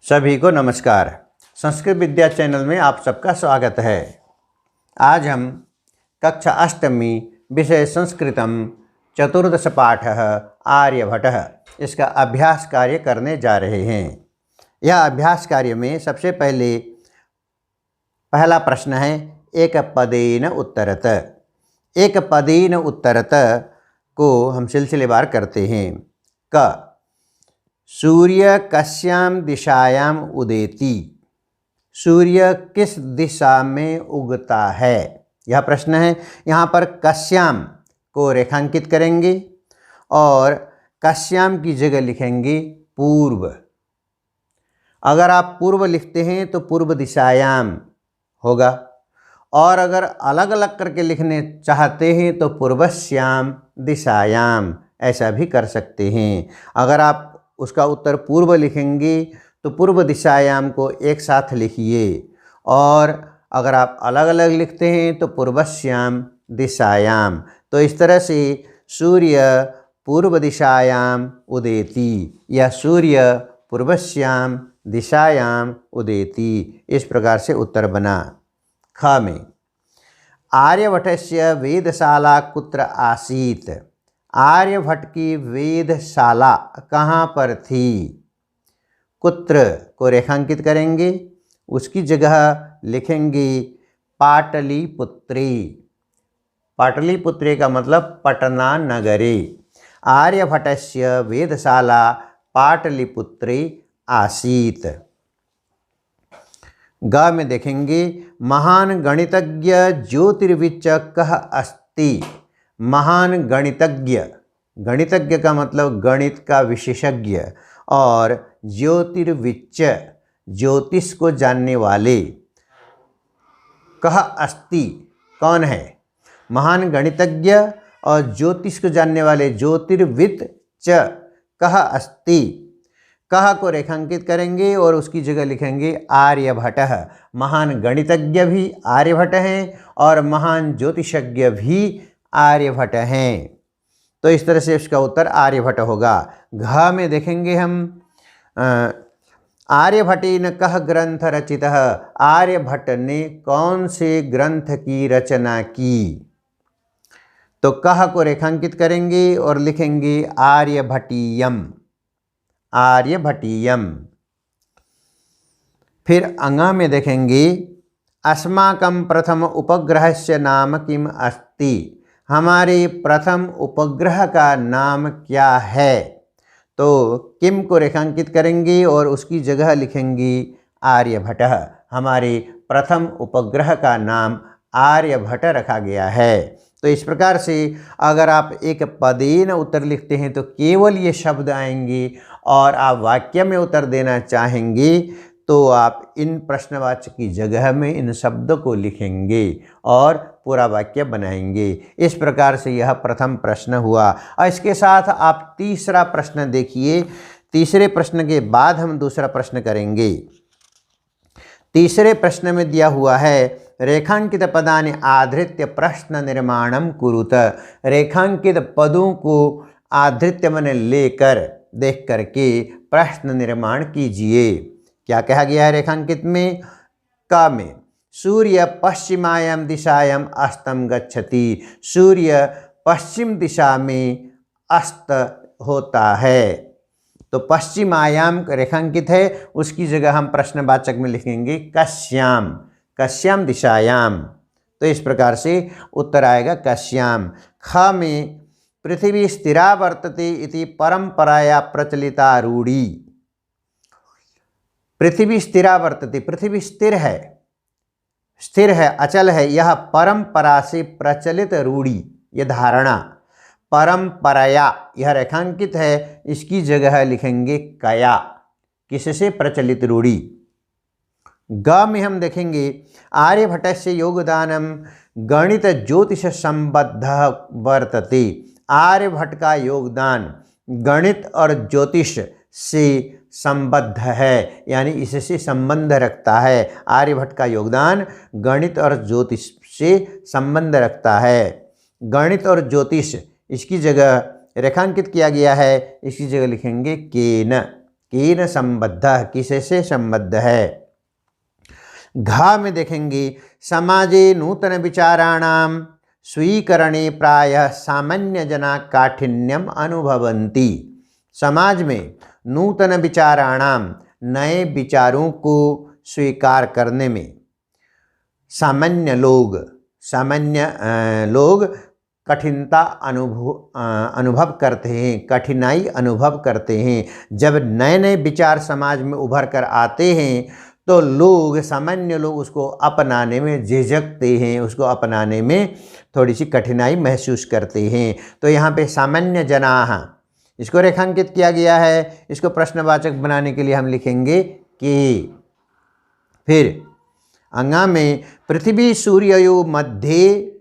सभी को नमस्कार। संस्कृत विद्या चैनल में आप सबका स्वागत है। आज हम कक्षा अष्टमी विषय संस्कृतम चतुर्दश पाठ आर्यभट्ट इसका अभ्यास कार्य करने जा रहे हैं। यह अभ्यास कार्य में सबसे पहले पहला प्रश्न है एक पदेन उत्तरत। एक पदेन उत्तरत को हम सिलसिलेवार करते हैं। क सूर्य कस्याम दिशायाम उदेति। सूर्य किस दिशा में उगता है, यह प्रश्न है। यहाँ पर कस्याम को रेखांकित करेंगे और कस्याम की जगह लिखेंगे पूर्व। अगर आप पूर्व लिखते हैं तो पूर्व दिशायाम होगा, और अगर अलग अलग करके लिखने चाहते हैं तो पूर्वस्याम दिशायाम ऐसा भी कर सकते हैं। अगर आप उसका उत्तर पूर्व लिखेंगे तो पूर्व दिशायाम को एक साथ लिखिए, और अगर आप अलग अलग लिखते हैं तो पूर्वस्याम दिशायाम। तो इस तरह से सूर्य पूर्व दिशायाम उदेति या सूर्य पूर्वस्याम दिशायाम उदेति, इस प्रकार से उत्तर बना। ख में आर्यभट्टस्य वेदशाला कुत्र आसीत्। आर्यभट्ट की वेदशाला कहाँ पर थी। कुत्र को रेखांकित करेंगे, उसकी जगह लिखेंगे पाटलिपुत्री। पाटलिपुत्री का मतलब पटना नगरे। आर्यभट्टस्य वेदशाला पाटलिपुत्री आसीत्। ग में देखेंगे महान गणितज्ञ ज्योतिर्विच कः अस्ति। महान गणितज्ञ, गणितज्ञ का मतलब गणित का विशेषज्ञ, और ज्योतिर्विच ज्योतिष को जानने वाले। कः अस्ति कौन है, महान गणितज्ञ और ज्योतिष को जानने वाले ज्योतिर्विद च कः अस्ति। कह को रेखांकित करेंगे और उसकी जगह लिखेंगे आर्यभट्ट। महान गणितज्ञ भी आर्यभट्ट हैं और महान ज्योतिषज्ञ भी आर्यभट्ट हैं। तो इस तरह से इसका उत्तर आर्यभट्ट होगा। घ में देखेंगे हम आर्यभट्टेन कः ग्रंथ रचितः। आर्यभट्ट ने कौन से ग्रंथ की रचना की। तो कह को रेखांकित करेंगे और लिखेंगे आर्यभट्टीयम। आर्यभट्टीयम। फिर अंगा में देखेंगे अस्माकं प्रथम उपग्रहस्य नाम किम अस्ति। हमारे प्रथम उपग्रह का नाम क्या है। तो किम को रेखांकित करेंगे और उसकी जगह लिखेंगे आर्यभट्ट। हमारे प्रथम उपग्रह का नाम आर्यभट्ट रखा गया है। तो इस प्रकार से अगर आप एक पदेन उत्तर लिखते हैं तो केवल ये शब्द आएंगे, और आप वाक्य में उत्तर देना चाहेंगे तो आप इन प्रश्नवाचक की जगह में इन शब्दों को लिखेंगे और पूरा वाक्य बनाएंगे। इस प्रकार से यह प्रथम प्रश्न हुआ। और इसके साथ आप तीसरा प्रश्न देखिए। तीसरे प्रश्न के बाद हम दूसरा प्रश्न करेंगे। तीसरे प्रश्न में दिया हुआ है रेखांकित पदानि आधृत्य प्रश्न निर्माणम कुरुत। रेखांकित पदों को आधृत्य मन लेकर देख करके प्रश्न निर्माण कीजिए। क्या कहा गया है रेखांकित में। क में सूर्य पश्चिमायाम दिशायाम अस्तम गच्छति। सूर्य पश्चिम दिशा में अस्त होता है। तो पश्चिमायाम रेखांकित है, उसकी जगह हम प्रश्नवाचक में लिखेंगे कस्याम। कस्याम दिशायाम। तो इस प्रकार से उत्तर आएगा कस्याम। ख में पृथ्वी स्थिरा वर्तते इति परंपराया प्रचलिता रूढ़ी। पृथ्वी स्थिरा वर्तते, पृथ्वी स्थिर है, स्थिर है, अचल है, यह परंपरा से प्रचलित रूढ़ी, यह धारणा। परंपराया यह रेखांकित है, इसकी जगह लिखेंगे कया। किससे प्रचलित रूढ़ी। ग में हम देखेंगे आर्यभट्टस्य योगदानम गणित ज्योतिष संबद्ध वर्तते। आर्यभट्ट का योगदान गणित और ज्योतिष से संबद्ध है, यानी इससे संबंध रखता है। आर्यभट्ट का योगदान गणित और ज्योतिष से संबंध रखता है। गणित और ज्योतिष इसकी जगह रेखांकित किया गया है, इसकी जगह लिखेंगे केन। केन संबद्धः, किससे संबद्ध है। घा में देखेंगे समाजे नूतन विचाराणाम स्वीकरणे प्रायः सामान्य जना काठिन्यम अनुभवन्ति। समाज में नूतन विचाराणाम, नए विचारों को स्वीकार करने में सामान्य लोग कठिनता अनुभव करते हैं, कठिनाई अनुभव करते हैं। जब नए नए विचार समाज में उभर कर आते हैं तो सामान्य लोग उसको अपनाने में झिझकते हैं, उसको अपनाने में थोड़ी सी कठिनाई महसूस करते हैं। तो यहाँ पे सामान्य जनाः इसको रेखांकित किया गया है। इसको प्रश्नवाचक बनाने के लिए हम लिखेंगे कि। फिर अंगा में पृथ्वी सूर्ययोः मध्ये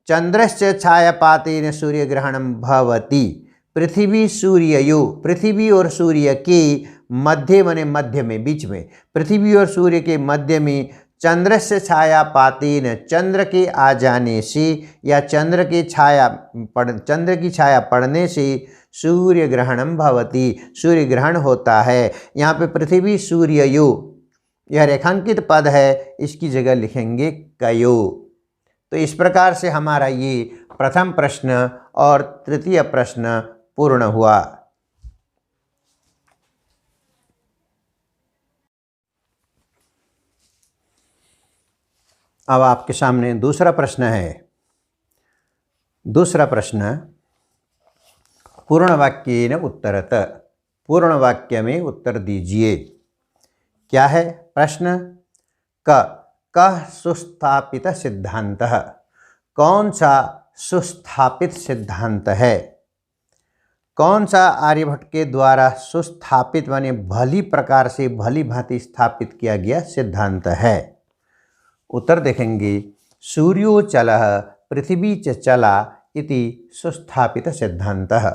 चंद्रस्य छायापातेन सूर्यग्रहणं भवति। पृथ्वी सूर्ययोः, पृथ्वी और सूर्य के मध्य माने मध्य में, बीच में, पृथ्वी और सूर्य के मध्य में चंद्रस्य छायापातेन, चंद्र के आ जाने से या चंद्र की छाया पड़ने से सूर्य ग्रहणम भवति, सूर्य ग्रहण होता है। यहाँ पे पृथ्वी सूर्ययोः यह रेखांकित पद है, इसकी जगह लिखेंगे कयो। तो इस प्रकार से हमारा ये प्रथम प्रश्न और तृतीय प्रश्न पूर्ण हुआ। अब आपके सामने दूसरा प्रश्न है। दूसरा प्रश्न पूर्ण वाक्येन उत्तरत, पूर्ण वाक्य में उत्तर दीजिए। क्या है प्रश्न? कः सुस्थापित सिद्धांतः, कौन सा सुस्थापित सिद्धांत है? कौन सा आर्यभट्ट के द्वारा सुस्थापित माने भली प्रकार से भली भांति स्थापित किया गया सिद्धांत है? उत्तर देखेंगे सूर्यो चलः पृथ्वी च चला इति सुस्थापित सिद्धांतः।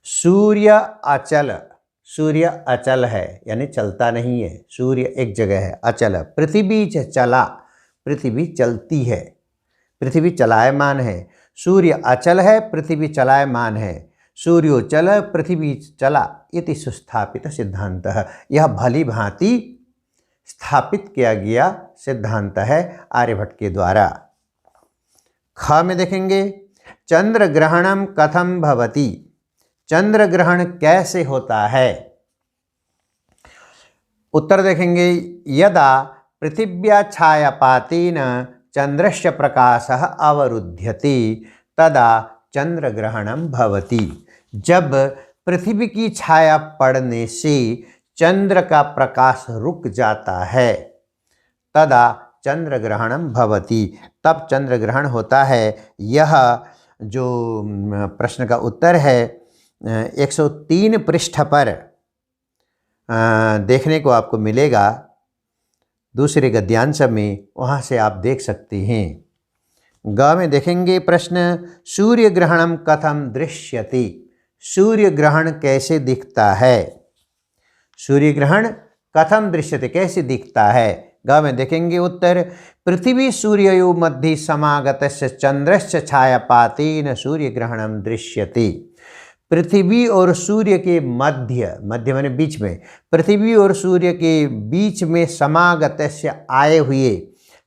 सूर्य अचल है यानी चलता नहीं है, सूर्य एक जगह है, अचल। पृथ्वी च चला, पृथ्वी चलती है, पृथ्वी चलायमान है। सूर्य अचल है, पृथ्वी चलायमान है। सूर्यो चल पृथ्वी चला इति सुस्थापित सिद्धांतः। यह भली भांति स्थापित किया गया सिद्धांत है आर्यभट्ट के द्वारा। ख में देखेंगे चंद्र ग्रहणम कथम भवति, चंद्र ग्रहण कैसे होता है? उत्तर देखेंगे यदा पृथिव्या छायापातेन चंद्रस्य प्रकाशः अवरुध्यते तदा चंद्र ग्रहणम भवति। जब पृथ्वी की छाया पड़ने से चंद्र का प्रकाश रुक जाता है तदा चंद्र ग्रहणम भवति, तब चंद्र ग्रहण होता है। यह जो प्रश्न का उत्तर है 103 पृष्ठ पर देखने को आपको मिलेगा, दूसरे गद्यांश में, वहाँ से आप देख सकते हैं। ग में देखेंगे प्रश्न सूर्य ग्रहणम कथम दृश्यते, सूर्य ग्रहण कैसे दिखता है? सूर्य ग्रहण कथम दृश्यते, कैसे दिखता है? ग में देखेंगे उत्तर पृथ्वी सूर्ययोः मध्ये समागतस्य चंद्रस्य छायापातेन सूर्य ग्रहणम दृश्यते। पृथ्वी और सूर्य के मध्य माने बीच में, पृथ्वी और सूर्य के बीच में समागतस्य आए हुए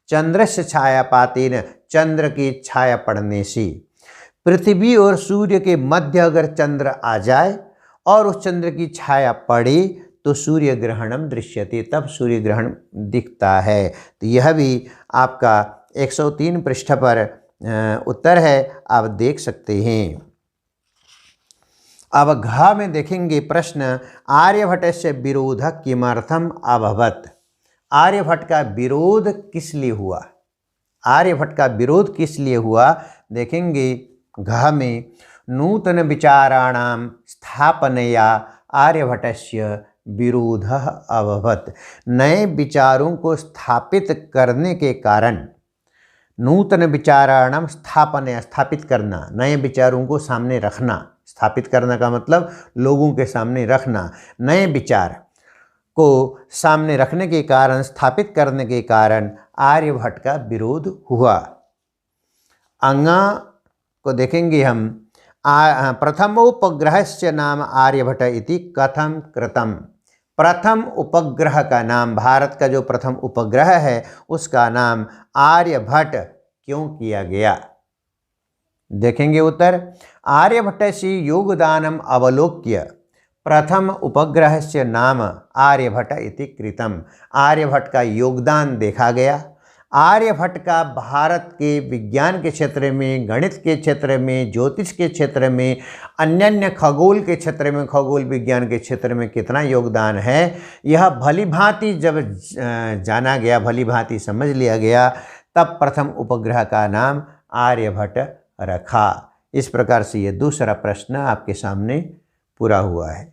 चंद्रस्य छायापातेन, चंद्र की छाया पड़ने से। पृथ्वी और सूर्य के मध्य अगर चंद्र आ जाए और उस चंद्र की छाया पड़े तो सूर्य ग्रहणम दृश्यते, तब सूर्य ग्रहण दिखता है। तो यह भी आपका 103 पृष्ठ पर उत्तर है, आप देख सकते हैं। अब घ में देखेंगे प्रश्न आर्यभट्टस्य विरोध किमर्थम अभवत्, आर्यभट्ट का विरोध किस लिए हुआ? आर्यभट्ट का विरोध किस लिए हुआ देखेंगे घ में नूतन विचाराणाम स्थापनया आर्यभट्टस्य विरोधः अभवत्। नए विचारों को स्थापित करने के कारण, नूतन विचाराणाम स्थापनया, स्थापित करना, नए विचारों को सामने रखना, स्थापित करना का मतलब लोगों के सामने रखना, नए विचार को सामने रखने के कारण, स्थापित करने के कारण आर्यभट्ट का विरोध हुआ। अंगा को देखेंगे हम प्रथमोपग्रहस्य नाम आर्यभट्ट इति कथम कृतम, प्रथम उपग्रह का नाम, भारत का जो प्रथम उपग्रह है उसका नाम आर्यभट्ट क्यों किया गया? देखेंगे उत्तर। आर्यभट्टस्य योगदानम अवलोक्य प्रथम उपग्रहस्य नाम आर्यभट्ट इति कृतम्। आर्यभट्ट का योगदान देखा गया। आर्यभट्ट का भारत के विज्ञान के क्षेत्र में, गणित के क्षेत्र में, ज्योतिष के क्षेत्र में, अन्य खगोल के क्षेत्र में, खगोल विज्ञान के क्षेत्र में कितना योगदान है, यह भलीभांति जब जाना गया, भलीभांति समझ लिया गया, तब प्रथम उपग्रह का नाम आर्यभट्ट रखा। इस प्रकार से ये दूसरा प्रश्न आपके सामने पूरा हुआ है।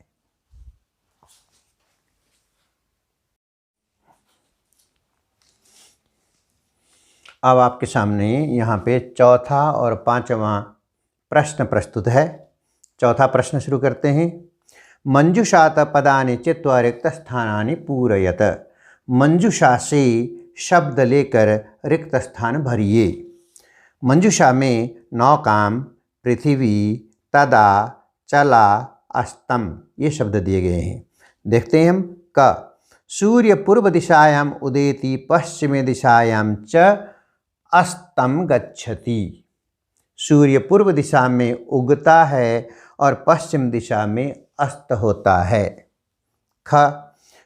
अब आपके सामने यहाँ पे चौथा और पांचवा प्रश्न प्रस्तुत है। चौथा प्रश्न शुरू करते हैं। मंजूषात पदानि चित्वा रिक्त स्थानानि पूरयत। मंजूषा से शब्द लेकर रिक्त स्थान भरिए। मंजूषा में नौकाम, पृथ्वी, तदा, चला, अस्तम ये शब्द दिए गए हैं। देखते हैं हम। क सूर्य पूर्व दिशायाम उदेति पश्चिम दिशायाम च अस्तम गच्छति। सूर्य पूर्व दिशा में उगता है और पश्चिम दिशा में अस्त होता है। ख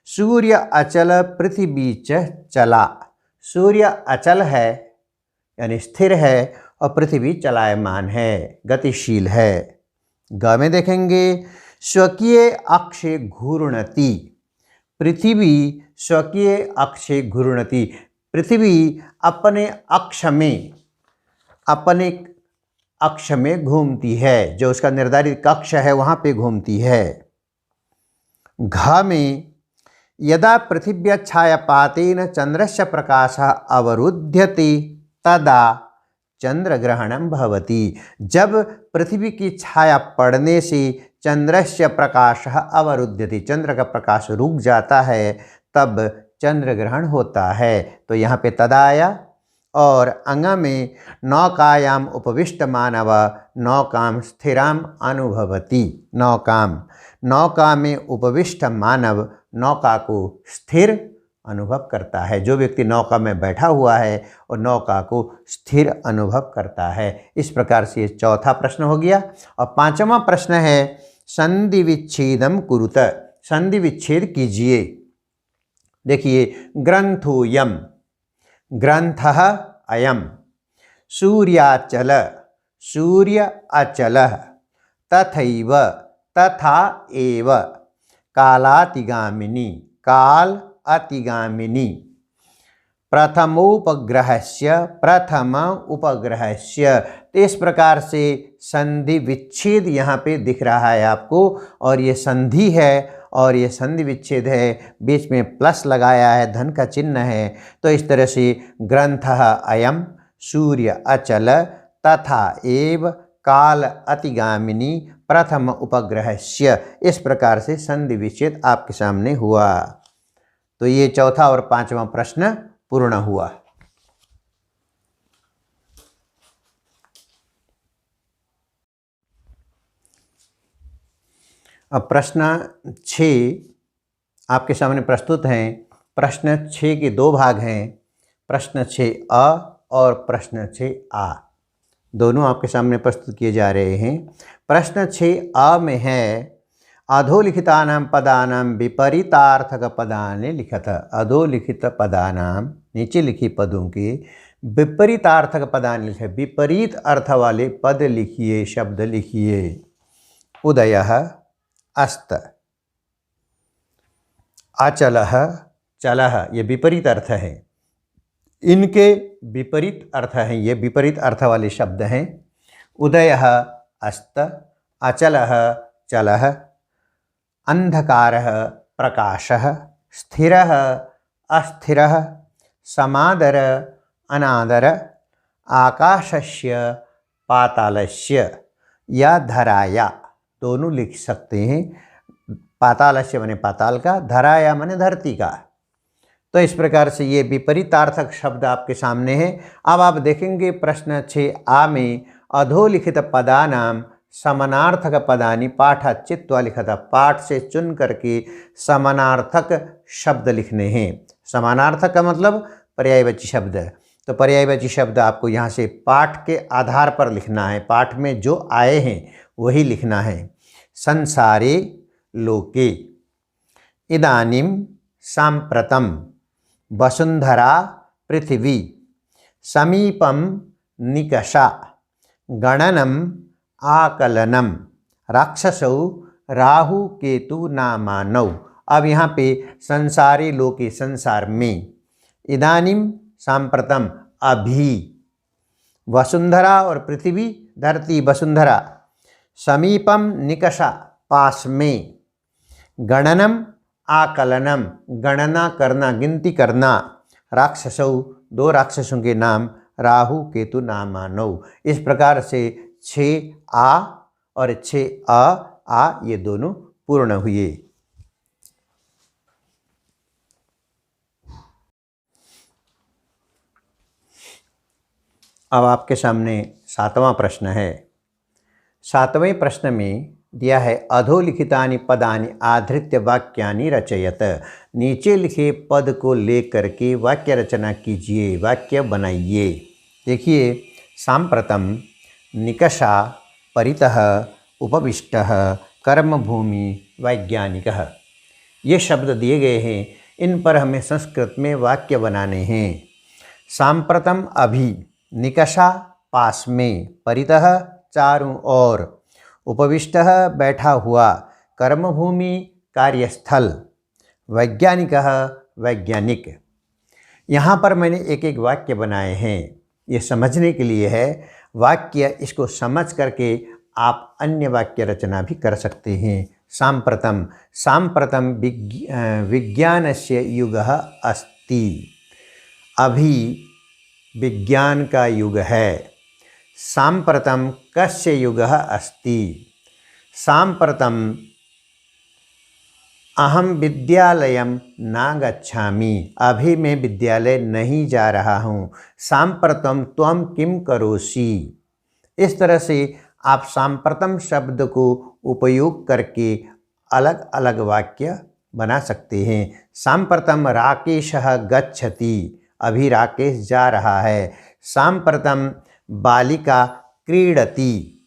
सूर्य अचल पृथ्वी च चला। सूर्य अचल है यानी स्थिर है और पृथ्वी चलायमान है, गतिशील है। ग में देखेंगे स्वकीय अक्षे घूर्णति। पृथ्वी स्वकीय अक्षे घूर्णति। पृथ्वी अपने अक्ष में घूमती है, जो उसका निर्धारित कक्ष है वहाँ पे घूमती है। घ में यदा पृथिव्या छायापातेन चंद्रस्य प्रकाशः अवरुध्यते तदा चंद्रग्रहणं भवति। जब पृथ्वी की छाया पड़ने से चंद्रस्य प्रकाशः अवरुध्यते, चंद्र का प्रकाश रुक जाता है, तब चंद्र ग्रहण होता है। तो यहाँ पे तदा आया। और अंग में नौकायाम उपविष्ट मानव नौकाम स्थिराम अनुभवति। नौकाम, नौका में उपविष्ट मानव नौका को स्थिर अनुभव करता है। जो व्यक्ति नौका में बैठा हुआ है और नौका को स्थिर अनुभव करता है। इस प्रकार से ये चौथा प्रश्न हो गया। और पांचवा प्रश्न है संधि विच्छेदम कुरुत। संधि विच्छेद कीजिए। देखिए ग्रंथोयम, ग्रंथः अयम, सूर्याचल, सूर्य अचल, तथैव, तथा एव, कालातिगामिनी, काल अतिगामिनी, प्रथमोपग्रहस्य, प्रथम उपग्रहस्य। तो इस प्रकार से संधि विच्छेद यहाँ पे दिख रहा है आपको। और ये संधि है और ये संधि विच्छेद है, बीच में प्लस लगाया है, धन का चिन्ह है। तो इस तरह से ग्रंथः अयम, सूर्य अचल, तथा एव, काल अतिगामिनी, प्रथम उपग्रहस्य। इस प्रकार से संधि विच्छेद आपके सामने हुआ। तो ये चौथा और पांचवा प्रश्न पूर्ण हुआ। अब प्रश्न 6 आपके सामने प्रस्तुत हैं। प्रश्न 6 के दो भाग हैं, प्रश्न 6A और प्रश्न 6A, दोनों आपके सामने प्रस्तुत किए जा रहे हैं। प्रश्न 6A में है अधोलिखितानां पदानां विपरीतार्थक पदानि लिखत। अधोलिखित पदानां, नीचे लिखी पदों के विपरीतार्थक पदानि लिखे। विपरीत अर्थ वाले पद लिखिए, शब्द लिखिए। उदयः, अस्त, अचलः, चलः, ये विपरीत अर्थ है। इनके विपरीत अर्थ हैं, ये विपरीत अर्थ वाले शब्द हैं। उदयः अस्त, अचलः चलः, अंधकारः प्रकाशः, स्थिरः अस्थिरः, समादर अनादर, आकाशस्य पातालस्य या धराया, दोनों लिख सकते हैं। पातालस्य माने पाताल का, धराया माने धरती का। तो इस प्रकार से ये विपरीतार्थक शब्द आपके सामने है। अब आप देखेंगे प्रश्न 6A में अधोलिखित पदानाम समानार्थक पदानि पाठ चित्वा लिखा था। पाठ से चुन करके समानार्थक शब्द लिखने हैं। समानार्थक का मतलब पर्यायवाची शब्द है। तो पर्यायवाची शब्द आपको यहाँ से पाठ के आधार पर लिखना है। पाठ में जो आए हैं वही लिखना है। संसारे लोके इदानीं साम्प्रतं वसुंधरा पृथिवी समीपं निकषा गणनम् आकलनम राक्षसौ राहु केतु नामानौ। अब यहाँ पे संसारे लोके संसार में, इदानीम सांप्रतम अभी, वसुंधरा और पृथ्वी धरती वसुंधरा, समीपम निकषा पास में, गणनम आकलनम गणना करना गिनती करना, राक्षसौ दो राक्षसों के नाम, राहु केतु नामानौ। इस प्रकार से 6 आ और 6 आ ये दोनों पूर्ण हुए। अब आपके सामने 7वां प्रश्न है। 7वें प्रश्न में दिया है अधोलिखितानि पदानि आधृत्य वाक्यानि रचयत। नीचे लिखे पद को लेकर के वाक्य रचना कीजिए, वाक्य बनाइए। देखिए, सांप्रतम, निकषा, परितः, उपविष्टः, कर्मभूमि, वैज्ञानिकः, ये शब्द दिए गए हैं। इन पर हमें संस्कृत में वाक्य बनाने हैं। सांप्रतम अभी, निकषा पास में, परितः चारों ओर, उपविष्टः बैठा हुआ, कर्मभूमि कार्यस्थल, वैज्ञानिकः वैज्ञानिक। यहाँ पर मैंने एक एक वाक्य बनाए हैं। ये समझने के लिए है। वाक्य इसको समझ करके आप अन्य वाक्य रचना भी कर सकते हैं। सांप्रतम, सांप्रतम विज्ञानस्य युगः अस्ति। अभी विज्ञान का युग है। सांप्रतम कस्य युगः अस्ति। सांप्रतम अहम विद्यालयं न गच्छामि। अभी मैं विद्यालय नहीं जा रहा हूँ। सांप्रतम त्वं किं करोषि। इस तरह से आप सांप्रतम शब्द को उपयोग करके अलग अलग वाक्य बना सकते हैं। सांप्रतम राकेशः गच्छति। अभी राकेश जा रहा है। सांप्रतम बालिका क्रीडति,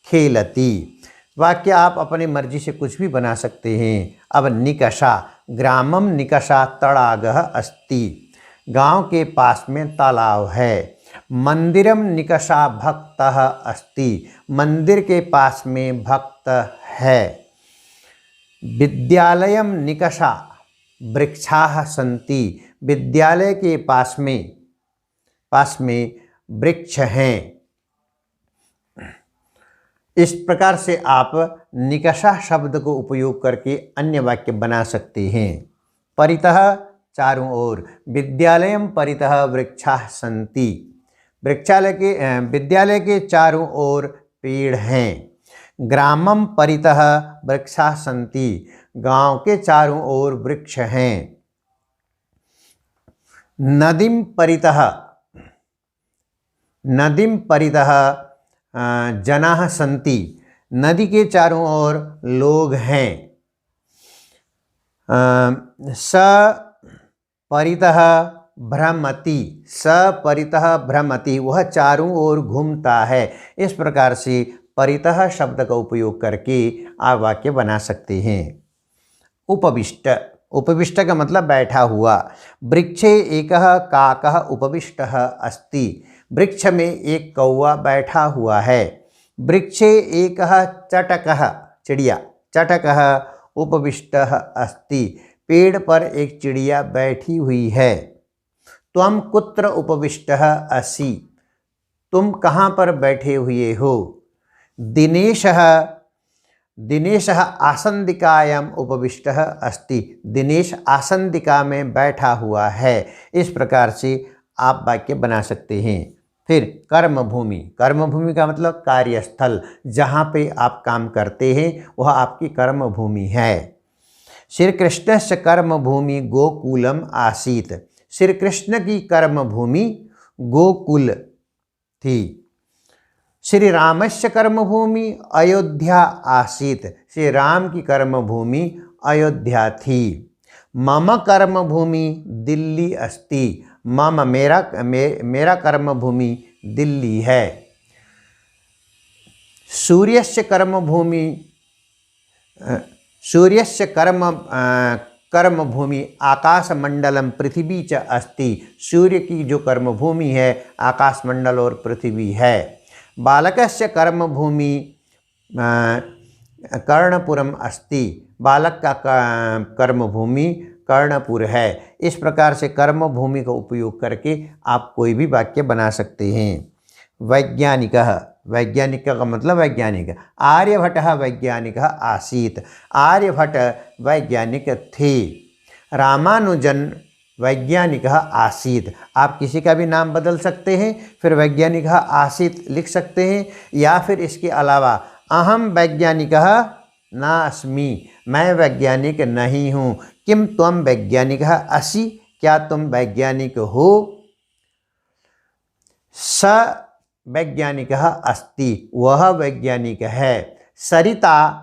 खेलती। वाक्य आप अपनी मर्जी से कुछ भी बना सकते हैं। अब निकषा, ग्रामम निकषा तडागः अस्ति। गांव के पास में तालाब है। मंदिरम निकषा भक्तः अस्ति। मंदिर के पास में भक्त है। विद्यालयम निकषा वृक्षाः सन्ति। विद्यालय के पास में वृक्ष हैं। इस प्रकार से आप निकषा शब्द को उपयोग करके अन्य वाक्य बना सकते हैं। परितः चारों ओर, विद्यालयम परितः वृक्षाः सन्ति। विद्यालय के चारों ओर पेड़ हैं। ग्रामम परितः वृक्षाः सन्ति। गांव के चारों ओर वृक्ष हैं। नदीम परितः जनाः सन्ति। नदी के चारों ओर लोग हैं। स परितः भ्रमति। स परितः भ्रमति, वह चारों ओर घूमता है। इस प्रकार से परितः शब्द का उपयोग करके आप वाक्य बना सकते हैं। उपविष्ट, उपविष्ट का मतलब बैठा हुआ। वृक्षे एकः काकः उपविष्टः अस्ति। वृक्ष में एक कौवा बैठा हुआ है। वृक्षे एकः चटकः, चिड़िया, चटकः उपविष्टः अस्ति। पेड़ पर एक चिड़िया बैठी हुई है। त्वं कुत्र उपविष्टः असि। तुम कहाँ पर बैठे हुए हो। दिनेशः आसंदिकायाम उपविष्टः अस्ति। दिनेश आसंदिका में बैठा हुआ है। इस प्रकार से आप वाक्य बना सकते हैं। फिर कर्मभूमि, कर्मभूमि का मतलब कार्यस्थल, जहाँ पे आप काम करते हैं वह आपकी कर्मभूमि है। श्री कृष्णस्य कर्मभूमि गोकुलम आसीत। श्री कृष्ण की कर्मभूमि गोकुल थी। श्री रामस्य कर्मभूमि अयोध्या आसीत, श्री राम की कर्मभूमि अयोध्या थी। मम कर्मभूमि दिल्ली अस्ति, मम मेरा कर्मभूमि दिल्ली है। सूर्यस्य कर्मभूमि आकाशमंडलम पृथ्वी च अस्ति, सूर्य की जो कर्मभूमि है आकाशमंडल और पृथ्वी है। बालकस्य कर्मभूमि कर्णपुरम अस्ति, बालक का कर्मभूमि कर्णपुर है। इस प्रकार से कर्मभूमि का उपयोग करके आप कोई भी वाक्य बना सकते हैं। वैज्ञानिकः, वैज्ञानिक का मतलब वैज्ञानिक। आर्यभट्टः वैज्ञानिकः आसीत्, आर्यभट्ट वैज्ञानिक थे। रामानुजन वैज्ञानिकः आसीत्, आप किसी का भी नाम बदल सकते हैं, फिर वैज्ञानिकः आसीत् लिख सकते हैं, या फिर इसके अलावा अहम वैज्ञानिकः नास्मि, मैं वैज्ञानिक नहीं हूँ। किम त्वं वैज्ञानिकः असि, क्या तुम वैज्ञानिक हो। स वैज्ञानिकः अस्ति, वह वैज्ञानिक है। सरिता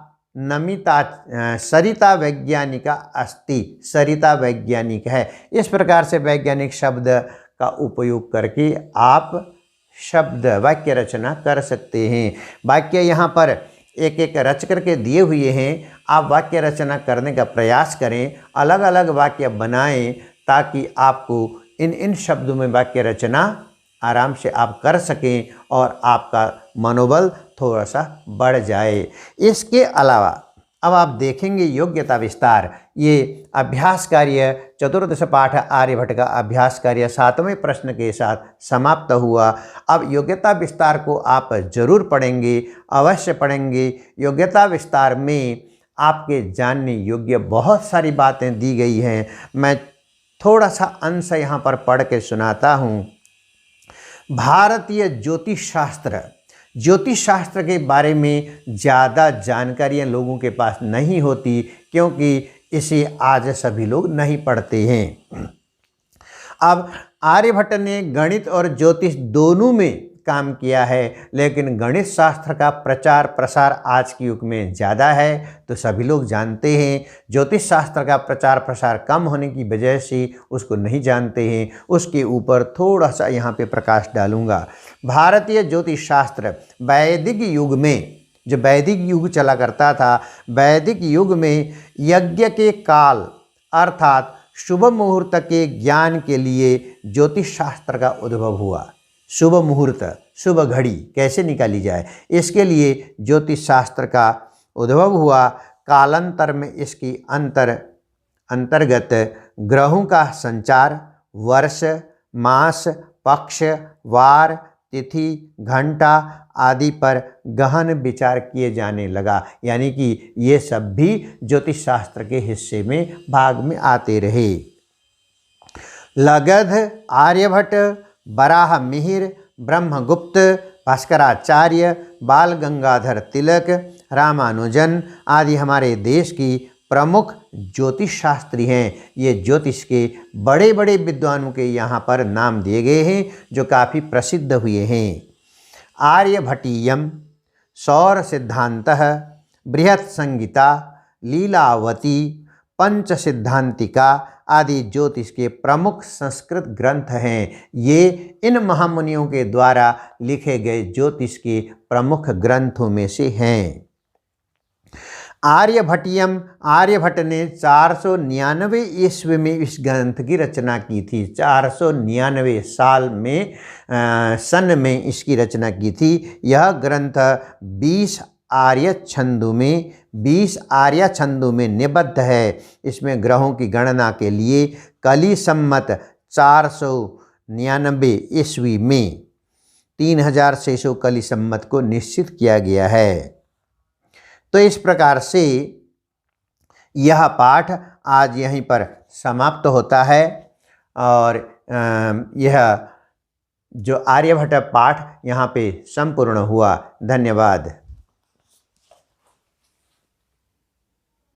वैज्ञानिका अस्ति, सरिता वैज्ञानिक है। इस प्रकार से वैज्ञानिक शब्द का उपयोग करके आप शब्द वाक्य रचना कर सकते हैं। वाक्य यहाँ पर एक एक रच करके दिए हुए हैं, आप वाक्य रचना करने का प्रयास करें, अलग अलग वाक्य बनाएं, ताकि आपको इन शब्दों में वाक्य रचना आराम से आप कर सकें और आपका मनोबल थोड़ा सा बढ़ जाए। इसके अलावा अब आप देखेंगे योग्यता विस्तार, ये अभ्यास कार्य चतुर्दश पाठ आर्यभट्ट का अभ्यास कार्य 7वें प्रश्न के साथ समाप्त हुआ। अब योग्यता विस्तार को आप जरूर पढ़ेंगे, अवश्य पढ़ेंगे। योग्यता विस्तार में आपके जानने योग्य बहुत सारी बातें दी गई हैं। मैं थोड़ा सा अंश यहाँ पर पढ़ के सुनाता हूँ। भारतीय ज्योतिष शास्त्र के बारे में ज़्यादा जानकारियाँ लोगों के पास नहीं होती, क्योंकि इसे आज सभी लोग नहीं पढ़ते हैं। अब आर्यभट्ट ने गणित और ज्योतिष दोनों में काम किया है, लेकिन गणित शास्त्र का प्रचार प्रसार आज के युग में ज़्यादा है, तो सभी लोग जानते हैं। ज्योतिष शास्त्र का प्रचार प्रसार कम होने की वजह से उसको नहीं जानते हैं। उसके ऊपर थोड़ा सा यहाँ पे प्रकाश डालूँगा। भारतीय ज्योतिष शास्त्र वैदिक युग में, जो वैदिक युग चला करता था, वैदिक युग में यज्ञ के काल अर्थात शुभ मुहूर्त के ज्ञान के लिए ज्योतिष शास्त्र का उद्भव हुआ। शुभ मुहूर्त, शुभ घड़ी कैसे निकाली जाए, इसके लिए ज्योतिष शास्त्र का उद्भव हुआ। कालांतर में इसकी अंतर्गत ग्रहों का संचार, वर्ष, मास, पक्ष, वार, तिथि, घंटा आदि पर गहन विचार किए जाने लगा। यानी कि ये सब भी ज्योतिष शास्त्र के हिस्से में भाग में आते रहे। लगध, आर्यभट्ट, बराह मिहिर, ब्रह्मगुप्त, भास्कराचार्य, बाल गंगाधर तिलक, रामानुजन आदि हमारे देश की प्रमुख ज्योतिष शास्त्री हैं। ये ज्योतिष के बड़े बड़े विद्वानों के यहाँ पर नाम दिए गए हैं, जो काफ़ी प्रसिद्ध हुए हैं। आर्यभटीयम, सौर सिद्धांतः, बृहत् संहिता, लीलावती, पंच सिद्धांतिका आदि ज्योतिष के प्रमुख संस्कृत ग्रंथ हैं। ये इन महामुनियों के द्वारा लिखे गए ज्योतिष के प्रमुख ग्रंथों में से हैं। आर्यभटीयम, आर्यभट्ट ने 499 ईस्वी में इस ग्रंथ की रचना की थी। 499 साल में सन में इसकी रचना की थी। यह ग्रंथ 20 आर्य छंदों में निबद्ध है। इसमें ग्रहों की गणना के लिए कली सम्मत 499 ईस्वी में 3600 कली सम्मत को निश्चित किया गया है। तो इस प्रकार से यह पाठ आज यहीं पर समाप्त होता है। और यह जो आर्यभट्ट पाठ यहाँ पे संपूर्ण हुआ। धन्यवाद।